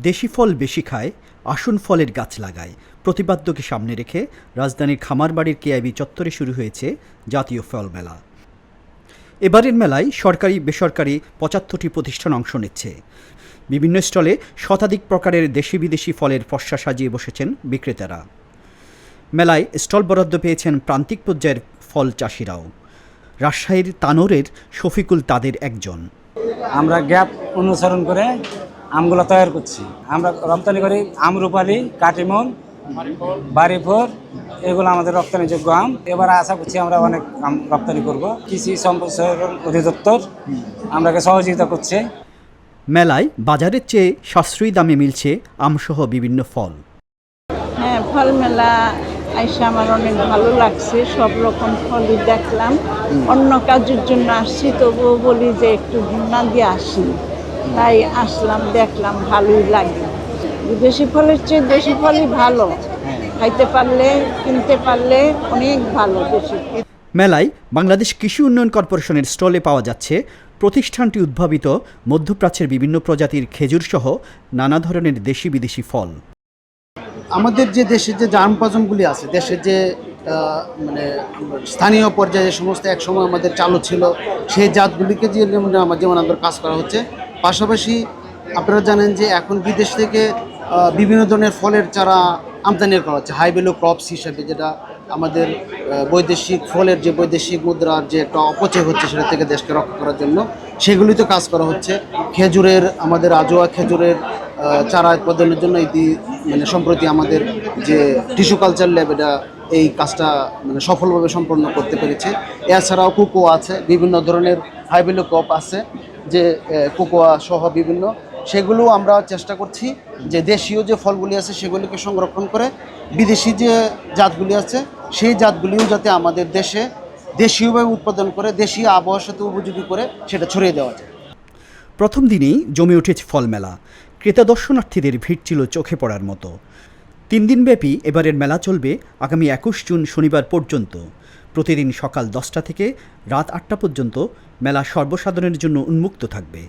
দেশি ফল বেশি খায়, আসন ফলের গাছ লাগায় প্রতিপাদ্যকে সামনে রেখে রাজধানীর খামারবাড়ির কেআইবি চত্বরে শুরু হয়েছে জাতীয় ফল মেলা। এবারের মেলায় সরকারি বেসরকারি ৭৫টি প্রতিষ্ঠান অংশ নিচ্ছে। বিভিন্ন স্টলে শতাধিক প্রকারের দেশি বিদেশি ফলের পসরা সাজিয়ে বসেছেন বিক্রেতারা। মেলায় স্টল বরাদ্দ পেয়েছেন প্রান্তিক পর্যায়ের ফল চাষিরাও। রাজশাহীর তানোরের শফিকুল তাদের একজন। আমরা গ্যাপ অনুসরণ করে আমগুলো তৈরি করছি। আমরা রপ্তানি করি আমরুপালি, কাটিমন, বাড়িফোর, এগুলো আমাদের রপ্তানিযোগ্য আম। এবার আশা করছি আমরা অনেক আম রপ্তানি করব। কৃষি সম্প্রসারণ অধিদপ্তর আমরাকে সহযোগিতা করছে। মেলায় বাজারের চেয়ে সাশ্রয়ী দামে মিলছে আমসহ বিভিন্ন ফল। হ্যাঁ, ফল মেলা আইসা আমার অনেক ভালো লাগছে। সব রকম ফলই দেখলাম। অন্য কাজের জন্য আসছি, তবুও বলি যে একটু ঘুরনা দিয়ে আসি, তাই আসলাম, দেখলাম, ভালোই লাগে। বিদেশি ফলের চেয়ে দেশি ফলই ভালো, খাইতে পারলে কিনতে পারলে অনেক ভালো। দেশি মেলায় বাংলাদেশ কৃষি উন্নয়ন কর্পোরেশনের স্টলে পাওয়া যাচ্ছে প্রতিষ্ঠানটি উদ্ভাবিত মধ্যপ্রাচ্যের বিভিন্ন প্রজাতির খেজুর সহ নানা ধরনের দেশি বিদেশি ফল। আমাদের যে দেশের যে জার্মপাজমগুলি আছে, দেশের যে মানে স্থানীয় পর্যায়ে যে সমস্ত একসময় আমাদের চালু ছিল, সেই জাতগুলিকে যেমন আমাদের কাজ করা হচ্ছে। পাশাপাশি আপনারা জানেন যে এখন বিদেশ থেকে বিভিন্ন ধরনের ফলের চারা আমদানি করা হচ্ছে হাই ভ্যালু ক্রপস হিসেবে, যেটা আমাদের বৈদেশিক ফলের যে বৈদেশিক মুদ্রার যে একটা অপচয় হচ্ছে সেটা থেকে দেশকে রক্ষা করার জন্য সেগুলিতে কাজ করা হচ্ছে। খেজুরের আমাদের আজোয়া খেজুরের চারা উৎপাদনের জন্য মানে সম্প্রতি আমাদের যে টিস্যু কালচার ল্যাব এটা এই কাজটা মানে সফলভাবে সম্পন্ন করতে পেরেছে। এছাড়াও কোকোয়া আছে, বিভিন্ন ধরনের হাই ভ্যালু ক্রপ আছে যে কোকোয়া সহ বিভিন্ন, সেগুলো আমরা চেষ্টা করছি যে দেশীয় যে ফলগুলি আছে সেগুলিকে সংরক্ষণ করে বিদেশি যে জাতগুলি আছে সেই জাতগুলিও যাতে আমাদের দেশে দেশীয়ভাবে উৎপাদন করে দেশীয় আবহাওয়ার সাথে উপযোগী করে সেটা ছড়িয়ে দেওয়া যায়। প্রথম দিনেই জমে উঠেছে ফল মেলা। ক্রেতা দর্শনার্থীদের ভিড় ছিল চোখে পড়ার মতো। ৩ দিনব্যাপী এবারের মেলা চলবে আগামী ২১ জুন শনিবার পর্যন্ত। প্রতিদিন সকাল ১০টা থেকে রাত ৮টা পর্যন্ত মেলা সর্বসাধারণের জন্য উন্মুক্ত থাকবে।